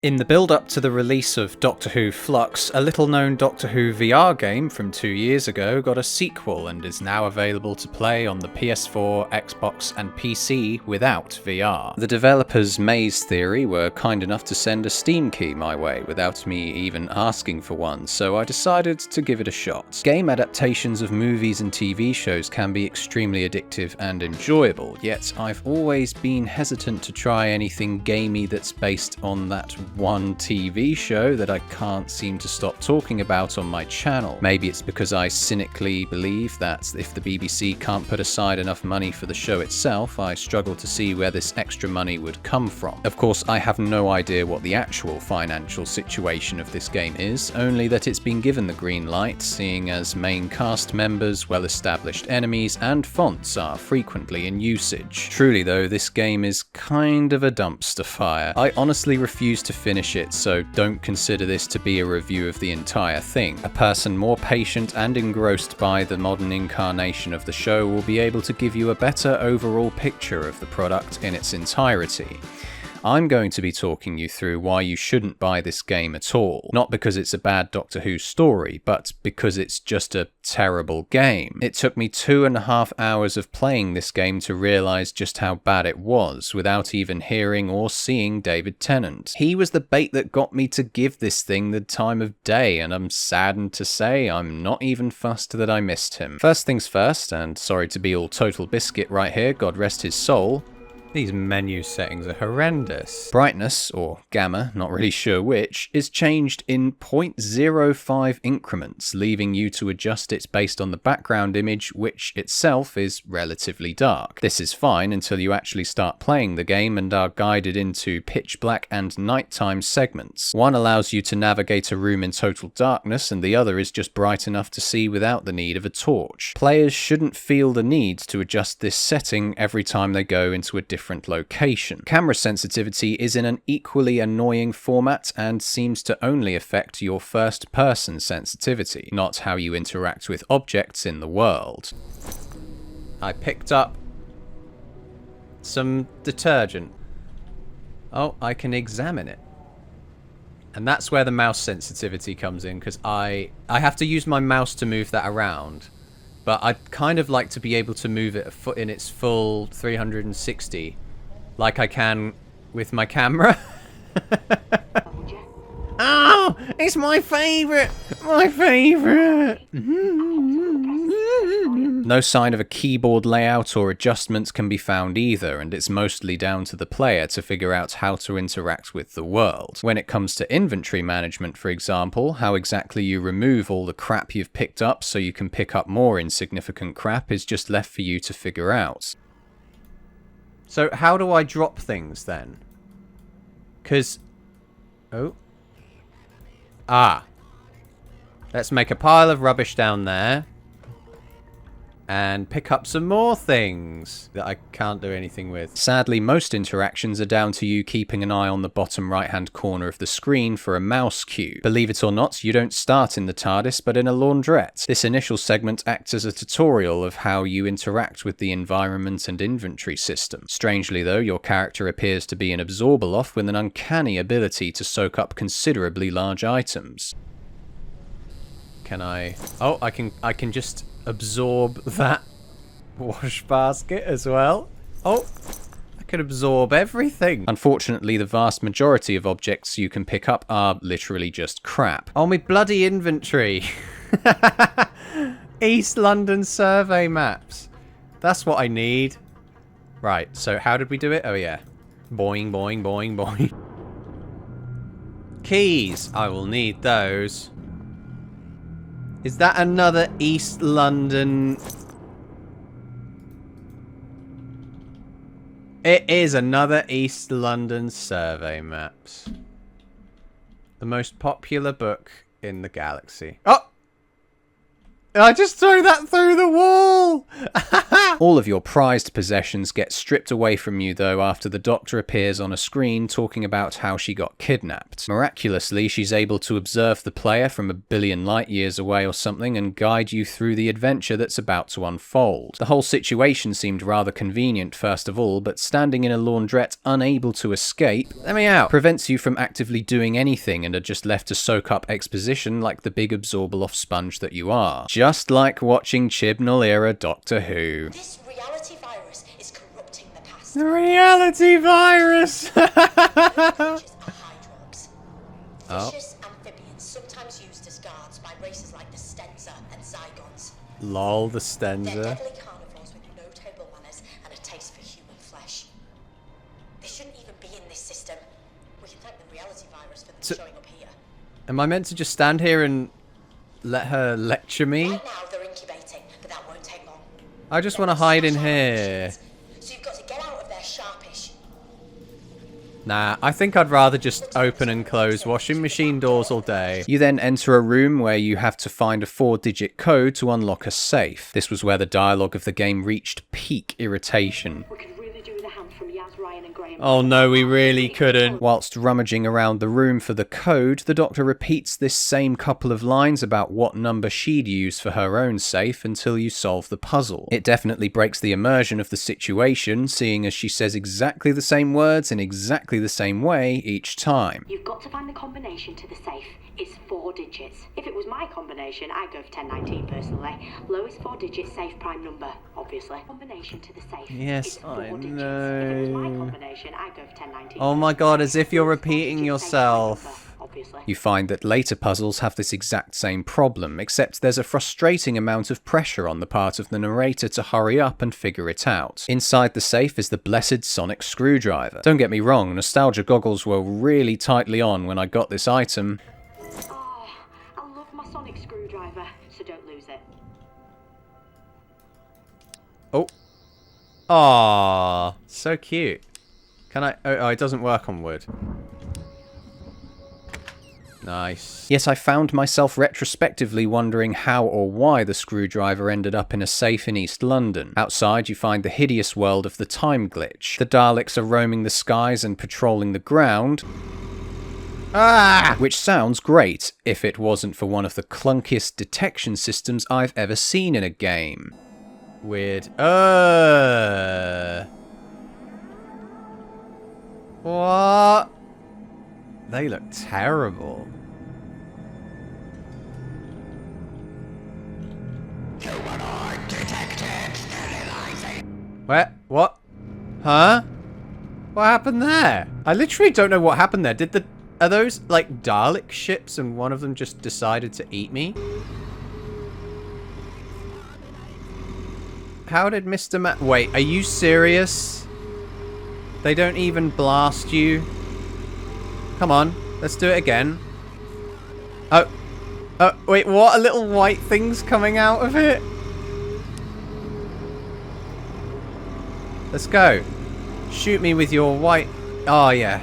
In the build-up to the release of Doctor Who Flux, a little-known Doctor Who VR game from 2 years ago got a sequel and is now available to play on the PS4, Xbox and PC without VR. The developers Maze Theory were kind enough to send a Steam key my way without me even asking for one, so I decided to give it a shot. Game adaptations of movies and TV shows can be extremely addictive and enjoyable, yet I've always been hesitant to try anything gamey that's based on that one TV show that I can't seem to stop talking about on my channel. Maybe it's because I cynically believe that if the BBC can't put aside enough money for the show itself, I struggle to see where this extra money would come from. Of course, I have no idea what the actual financial situation of this game is, only that it's been given the green light, seeing as main cast members, well-established enemies, and fonts are frequently in usage. Truly though, this game is kind of a dumpster fire. I honestly refuse to finish it, so don't consider this to be a review of the entire thing. A person more patient and engrossed by the modern incarnation of the show will be able to give you a better overall picture of the product in its entirety. I'm going to be talking you through why you shouldn't buy this game at all. Not because it's a bad Doctor Who story, but because it's just a terrible game. It took me 2.5 hours of playing this game to realise just how bad it was, without even hearing or seeing David Tennant. He was the bait that got me to give this thing the time of day, and I'm saddened to say I'm not even fussed that I missed him. First things first, and sorry to be all total biscuit right here, God rest his soul, these menu settings are horrendous. Brightness, or gamma, not really sure which, is changed in 0.05 increments, leaving you to adjust it based on the background image, which itself is relatively dark. This is fine until you actually start playing the game and are guided into pitch black and nighttime segments. One allows you to navigate a room in total darkness, and the other is just bright enough to see without the need of a torch. Players shouldn't feel the need to adjust this setting every time they go into a different location. Camera sensitivity is in an equally annoying format and seems to only affect your first-person sensitivity, not how you interact with objects in the world. I picked up some detergent. Oh, I can examine it. And that's where the mouse sensitivity comes in, because I have to use my mouse to move that around. But I'd kind of like to be able to move it in its full 360, like I can with my camera. Oh, it's my favourite! My favourite! No sign of a keyboard layout or adjustments can be found either, and it's mostly down to the player to figure out how to interact with the world. When it comes to inventory management, for example, how exactly you remove all the crap you've picked up so you can pick up more insignificant crap is just left for you to figure out. So how do I drop things then? 'Cause... oh. Ah. Let's make a pile of rubbish down there. And pick up some more things that I can't do anything with. Sadly, most interactions are down to you keeping an eye on the bottom right-hand corner of the screen for a mouse cue. Believe it or not, you don't start in the Tardis, but in a laundrette. This initial segment acts as a tutorial of how you interact with the environment and inventory system. Strangely though, your character appears to be an Absorbaloff with an uncanny ability to soak up considerably large items. Can I... oh, I can just absorb that wash basket as well. Oh, I can absorb everything. Unfortunately, the vast majority of objects you can pick up are literally just crap. Oh, my bloody inventory. East London survey maps. That's what I need. Right, so how did we do it? Oh yeah. Boing, boing, boing, boing. Keys. I will need those. Is that another East London... it is another East London survey maps. The most popular book in the galaxy. Oh! I just threw that through the wall! All of your prized possessions get stripped away from you, though, after the Doctor appears on a screen talking about how she got kidnapped. Miraculously, she's able to observe the player from 1 billion light years away or something and guide you through the adventure that's about to unfold. The whole situation seemed rather convenient, first of all, but standing in a laundrette unable to escape, let me out, prevents you from actively doing anything and are just left to soak up exposition like the big Absorbaloff sponge that you are. Just like watching Chibnall-era Doctor Who. This reality virus is corrupting the past. The reality virus! Creatures are hydrogs. Oh. Vicious amphibians sometimes used as guards by races like the Stenza and Zygons. Lol, the They're Stenza. deadly carnivores with no table manners and a taste for human flesh. They shouldn't even be in this system. We can thank the reality virus for them showing up here. Am I meant to just stand here and let her lecture me? Right now they're incubating, but that won't take long. I just want to hide in here. So you've got to get out of there sharpish. Nah, I think I'd rather just open and close washing machine doors all day. You then enter a room where you have to find a 4-digit code to unlock a safe. This was where the dialogue of the game reached peak irritation. We could really do with a hand from Yaz, Ryan and Graham. Oh no, we really couldn't. Whilst rummaging around the room for the code, the Doctor repeats this same couple of lines about what number she'd use for her own safe until you solve the puzzle. It definitely breaks the immersion of the situation, seeing as she says exactly the same words in exactly the same way each time. You've got to find the combination to the safe. It's 4 digits. If it was my combination, I'd go for 1019 personally. Lowest 4-digit safe prime number, obviously. Combination to the safe. Yes, is 4 I digits. If it was my know. combination, I'd go for 1019. Oh my god, as if you're Lowest repeating 4-digit safe prime yourself. number, obviously. You find that later puzzles have this exact same problem, except there's a frustrating amount of pressure on the part of the narrator to hurry up and figure it out. Inside the safe is the blessed sonic screwdriver. Don't get me wrong, nostalgia goggles were really tightly on when I got this item. Oh, I love my sonic screwdriver, so don't lose it. Oh. Aww, so cute. Can I... Oh, it doesn't work on wood. Nice. Yes, I found myself retrospectively wondering how or why the screwdriver ended up in a safe in East London. Outside, you find the hideous world of the time glitch. The Daleks are roaming the skies and patrolling the ground. Ah! Which sounds great, if it wasn't for one of the clunkiest detection systems I've ever seen in a game. Weird. What? They look terrible. Humanoid detected, sterilizing. Where? What? Huh? What happened there? I literally don't know what happened there. Are those like Dalek ships and one of them just decided to eat me? How did Mr. Wait, are you serious? They don't even blast you? Come on, let's do it again. Oh, wait, what? A little white thing's coming out of it? Let's go. Shoot me with your white... Oh, yeah.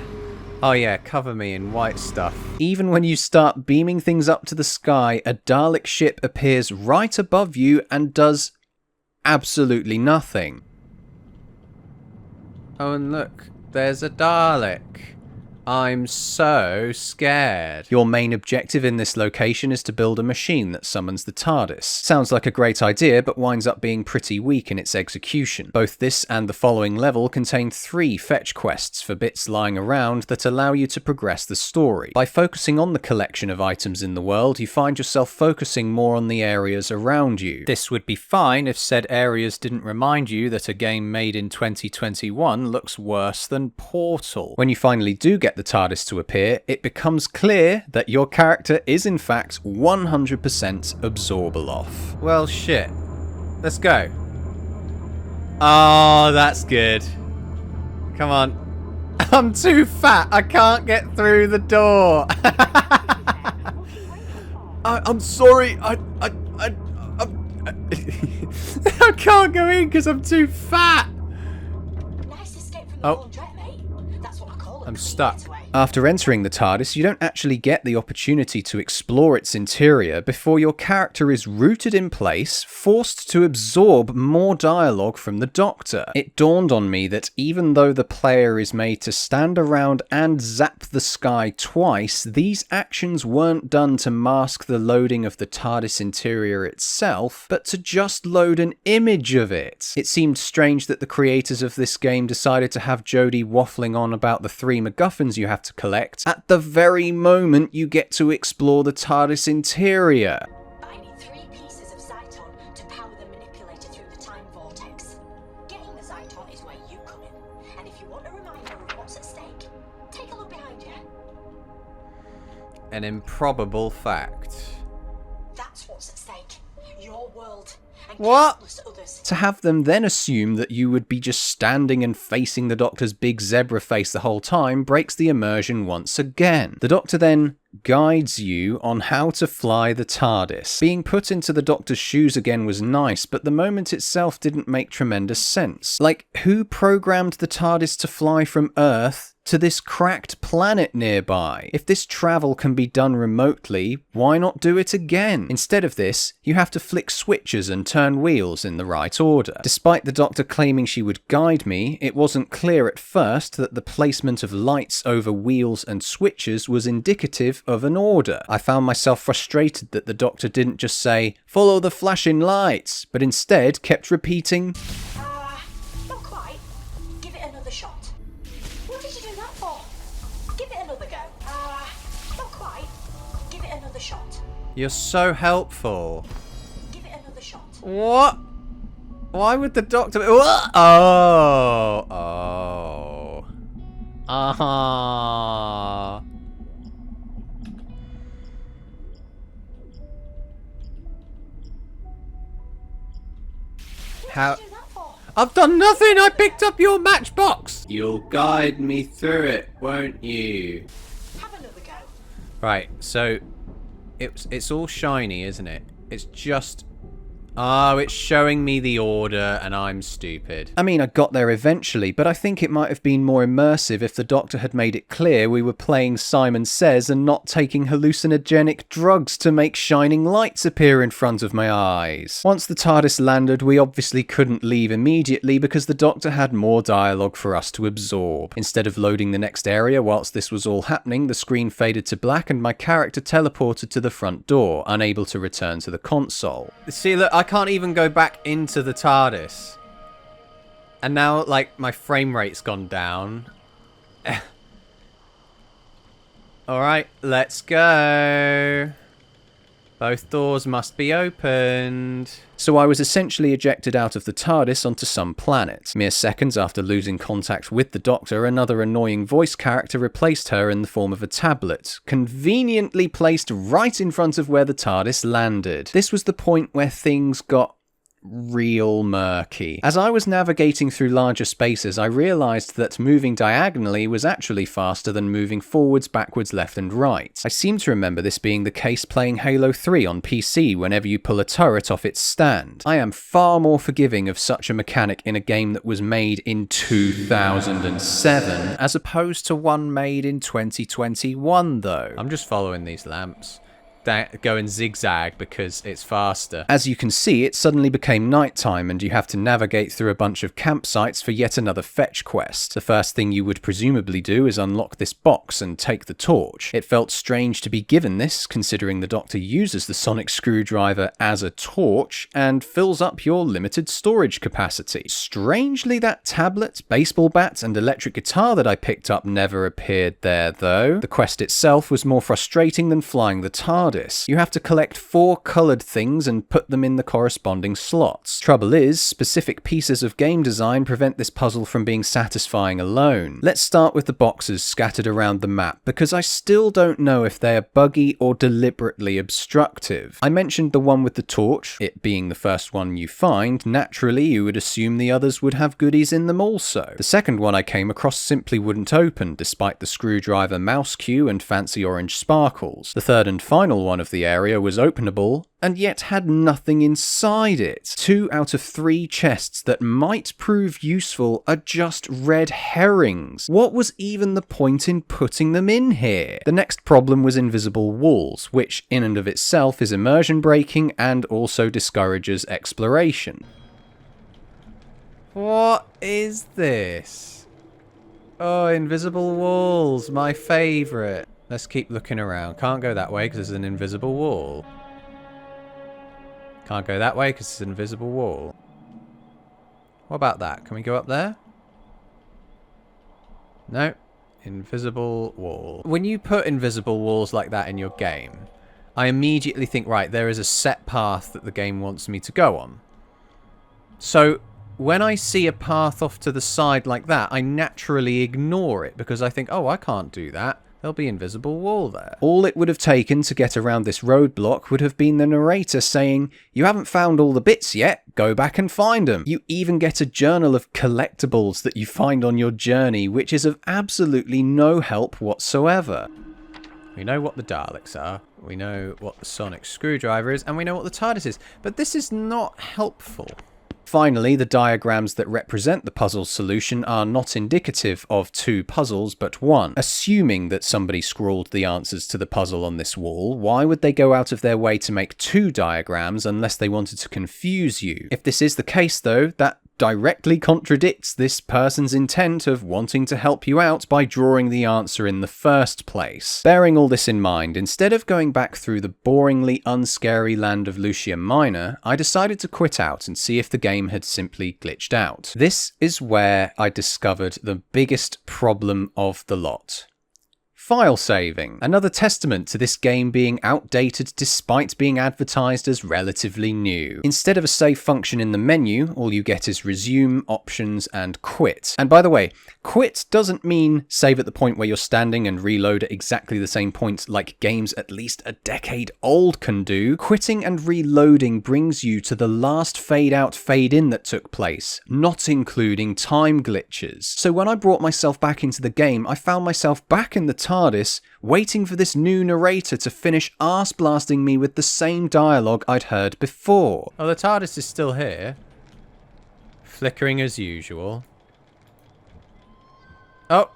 Oh, yeah, cover me in white stuff. Even when you start beaming things up to the sky, a Dalek ship appears right above you and does absolutely nothing. Oh, and look, there's a Dalek. I'm so scared. Your main objective in this location is to build a machine that summons the TARDIS. Sounds like a great idea, but winds up being pretty weak in its execution. Both this and the following level contain 3 fetch quests for bits lying around that allow you to progress the story. By focusing on the collection of items in the world, you find yourself focusing more on the areas around you. This would be fine if said areas didn't remind you that a game made in 2021 looks worse than Portal. When you finally do get the TARDIS to appear, it becomes clear that your character is in fact 100% Absorbaloff. Well, shit. Let's go. Oh, that's good. Come on. I'm too fat. I can't get through the door. I'm sorry. I can't go in because I'm too fat. Nice escape from the laundrette, mate. That's what I call it. I'm stuck. After entering the TARDIS, you don't actually get the opportunity to explore its interior before your character is rooted in place, forced to absorb more dialogue from the Doctor. It dawned on me that even though the player is made to stand around and zap the sky twice, these actions weren't done to mask the loading of the TARDIS interior itself, but to just load an image of it. It seemed strange that the creators of this game decided to have Jodie waffling on about the 3 MacGuffins you have to collect at the very moment you get to explore the TARDIS interior. But I need 3 pieces of Zyton to power the manipulator through the time vortex. Getting the Zyton is where you come in. And if you want a reminder of what's at stake, take a look behind you. An improbable fact. That's what's at stake. Your world. And What? countless others. To have them then assume that you would be just standing and facing the Doctor's big zebra face the whole time breaks the immersion once again. The Doctor then guides you on how to fly the TARDIS. Being put into the Doctor's shoes again was nice, but the moment itself didn't make tremendous sense. Like, who programmed the TARDIS to fly from Earth to this cracked planet nearby? If this travel can be done remotely, why not do it again? Instead of this, you have to flick switches and turn wheels in the right order. Despite the Doctor claiming she would guide me, it wasn't clear at first that the placement of lights over wheels and switches was indicative of an order. I found myself frustrated that the Doctor didn't just say, "Follow the flashing lights," but instead kept repeating, Not quite. Give it another shot. What did you do that for? Give it another go. Not quite. Give it another shot. "You're so helpful." Give it another shot. What? Why would the Doctor... What? Oh. Ah. How? What did you do that for? I've done nothing! I picked up your matchbox! You'll guide me through it, won't you? Have another go. Right, so... It's all shiny, isn't it? It's just... Oh, it's showing me the order, and I'm stupid. I mean, I got there eventually, but I think it might have been more immersive if the Doctor had made it clear we were playing Simon Says and not taking hallucinogenic drugs to make shining lights appear in front of my eyes. Once the TARDIS landed, we obviously couldn't leave immediately because the Doctor had more dialogue for us to absorb. Instead of loading the next area whilst this was all happening, the screen faded to black and my character teleported to the front door, unable to return to the console. See, look, I can't even go back into the TARDIS. And now, like, my frame rate's gone down. Alright, let's go. Both doors must be opened. So I was essentially ejected out of the TARDIS onto some planet. Mere seconds after losing contact with the Doctor, another annoying voice character replaced her in the form of a tablet, conveniently placed right in front of where the TARDIS landed. This was the point where things got real murky. As I was navigating through larger spaces, I realised that moving diagonally was actually faster than moving forwards, backwards, left and right. I seem to remember this being the case playing Halo 3 on PC whenever you pull a turret off its stand. I am far more forgiving of such a mechanic in a game that was made in 2007, as opposed to one made in 2021 though. I'm just following these lamps. Going zigzag because it's faster. As you can see, it suddenly became nighttime and you have to navigate through a bunch of campsites for yet another fetch quest. The first thing you would presumably do is unlock this box and take the torch. It felt strange to be given this, considering the Doctor uses the sonic screwdriver as a torch and fills up your limited storage capacity. Strangely, that tablet, baseball bat and electric guitar that I picked up never appeared there though. The quest itself was more frustrating than flying the TARDIS. You have to collect 4 coloured things and put them in the corresponding slots. Trouble is, specific pieces of game design prevent this puzzle from being satisfying alone. Let's start with the boxes scattered around the map, because I still don't know if they are buggy or deliberately obstructive. I mentioned the one with the torch, it being the first one you find. Naturally, you would assume the others would have goodies in them also. The second one I came across simply wouldn't open, despite the screwdriver mouse cue and fancy orange sparkles. The third and final one of the area was openable, and yet had nothing inside it. 2 out of 3 chests that might prove useful are just red herrings. What was even the point in putting them in here? The next problem was invisible walls, which in and of itself is immersion breaking and also discourages exploration. What is this? Oh, invisible walls, my favourite. Let's keep looking around. Can't go that way because there's an invisible wall. Can't go that way because there's an invisible wall. What about that? Can we go up there? No. Invisible wall. When you put invisible walls like that in your game, I immediately think, right, there is a set path that the game wants me to go on. So when I see a path off to the side like that, I naturally ignore it because I think, oh, I can't do that. There'll be invisible wall there. All it would have taken to get around this roadblock would have been the narrator saying, you haven't found all the bits yet, go back and find them. You even get a journal of collectibles that you find on your journey, which is of absolutely no help whatsoever. We know what the Daleks are, we know what the sonic screwdriver is, and we know what the Tardis is, but this is not helpful. Finally, the diagrams that represent the puzzle's solution are not indicative of 2 puzzles, but 1. Assuming that somebody scrawled the answers to the puzzle on this wall, why would they go out of their way to make 2 diagrams unless they wanted to confuse you? If this is the case, though, that directly contradicts this person's intent of wanting to help you out by drawing the answer in the first place. Bearing all this in mind, instead of going back through the boringly unscary land of Lucia Minor, I decided to quit out and see if the game had simply glitched out. This is where I discovered the biggest problem of the lot. File saving. Another testament to this game being outdated despite being advertised as relatively new. Instead of a save function in the menu, all you get is resume, options, and quit. And by the way, quit doesn't mean save at the point where you're standing and reload at exactly the same point like games at least a decade old can do. Quitting and reloading brings you to the last fade out, fade in that took place, not including time glitches. So when I brought myself back into the game, I found myself back in the Tardis, waiting for this new narrator to finish arse blasting me with the same dialogue I'd heard before. Oh, the TARDIS is still here. Flickering as usual. Oh.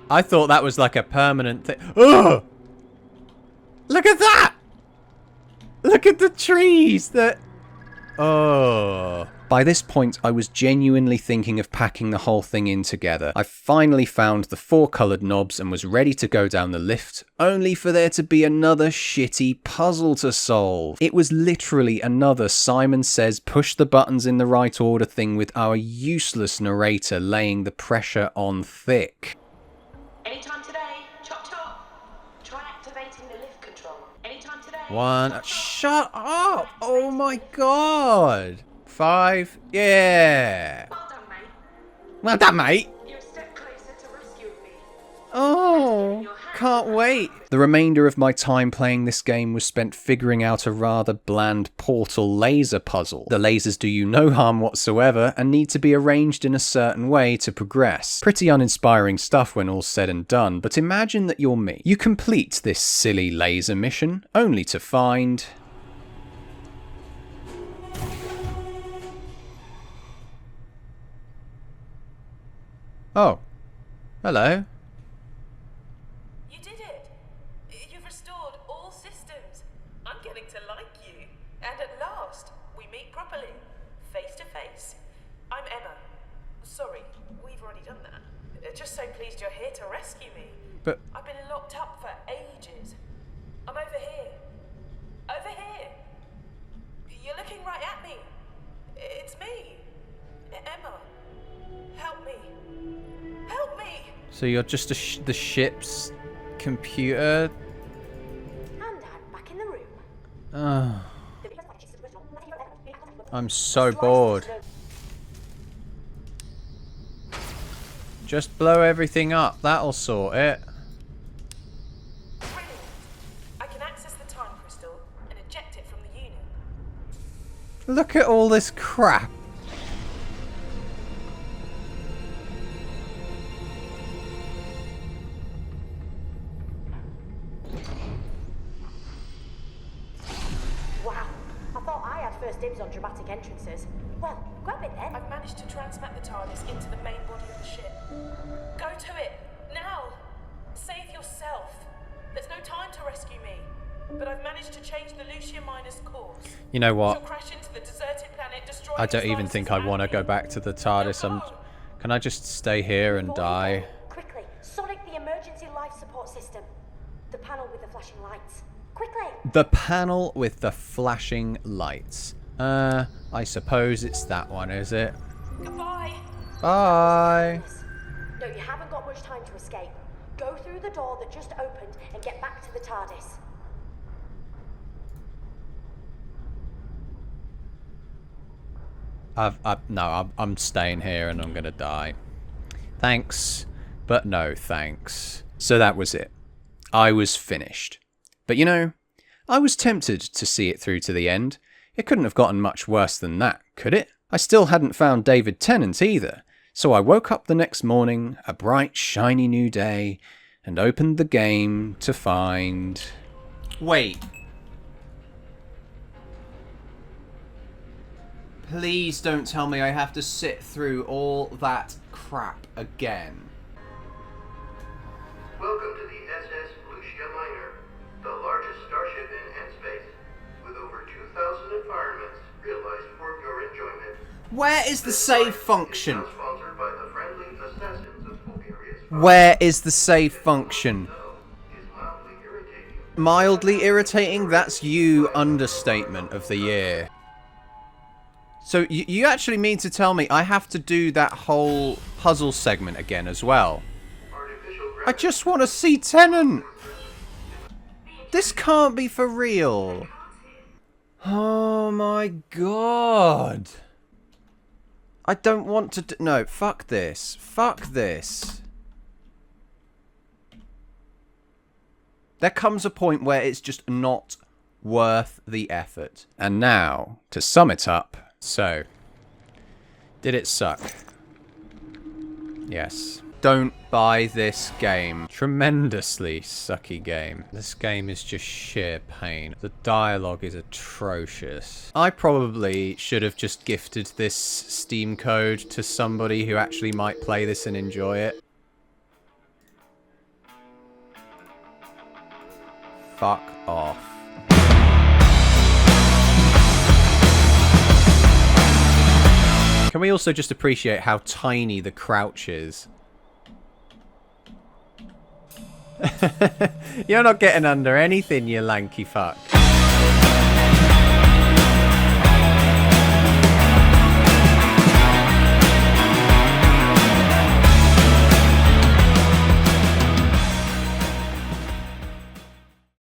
I thought that was like a permanent thing. Oh! Look at that! Look at the trees that... Oh. By this point, I was genuinely thinking of packing the whole thing in together. I finally found the 4 coloured knobs and was ready to go down the lift, only for there to be another shitty puzzle to solve. It was literally another Simon Says push the buttons in the right order thing with our useless narrator laying the pressure on thick. Anytime today, chop chop. Try activating the lift control. Anytime today. 1. Shut up! Oh my god! 5. Yeah! Well done, mate. Well done, mate! You're a step closer to rescuing me. Oh, can't wait. The remainder of my time playing this game was spent figuring out a rather bland portal laser puzzle. The lasers do you no harm whatsoever and need to be arranged in a certain way to progress. Pretty uninspiring stuff when all's said and done, but imagine that you're me. You complete this silly laser mission, only to find... Oh. Hello. You did it! You've restored all systems. I'm getting to like you. And at last, we meet properly. Face to face. I'm Emma. Sorry, we've already done that. Just so pleased you're here to rescue me. But... I've been locked up for ages. I'm over here. Over here. You're looking right at me. It's me. Emma. Help me. Help me! So you're just the ship's computer? And I'm back in the room. Oh. I'm so bored. Just blow everything up. That'll sort it. Brilliant. I can access the time crystal and eject it from the unit. Look at all this crap. first dibs on dramatic entrances. Well, grab it then. I've managed to transmit the TARDIS into the main body of the ship. Go to it, now! Save yourself. There's no time to rescue me. But I've managed to change the Lucia Miner's course. You know what? She'll crash into the deserted planet, destroying I don't its even life think I want to go back to the TARDIS. Can I just stay here and die? Quickly, Sonic the emergency life support system. The panel with the flashing lights. Quickly! The panel with the flashing lights. I suppose it's that one, is it? Goodbye. Bye. No, you haven't got much time to escape. Go through the door that just opened and get back to the TARDIS. I'm staying here and I'm gonna die. Thanks, but no thanks. So that was it. I was finished. But you know, I was tempted to see it through to the end. It couldn't have gotten much worse than that, could it? I still hadn't found David Tennant either, so I woke up the next morning, a bright, shiny new day, and opened the game to find... Wait. Please don't tell me I have to sit through all that crap again. Welcome to the SS Lucia Minor, the largest starship in space, with over 2,000 environments realized for your enjoyment. Where is the save function? Sponsored by the friendly assassins of Bulgaria's Where is the save function? is mildly irritating. Mildly irritating? That's you understatement of the year. So you actually mean to tell me I have to do that whole puzzle segment again as well? I just want to see Tennant! This can't be for real. Oh my god. I don't want to no, fuck this. Fuck this. There comes a point where it's just not worth the effort. And now, to sum it up, so, did it suck? Yes. Don't buy this game. Tremendously sucky game. This game is just sheer pain. The dialogue is atrocious. I probably should have just gifted this Steam code to somebody who actually might play this and enjoy it. Fuck off. Can we also just appreciate how tiny the crouch is? You're not getting under anything, you lanky fuck.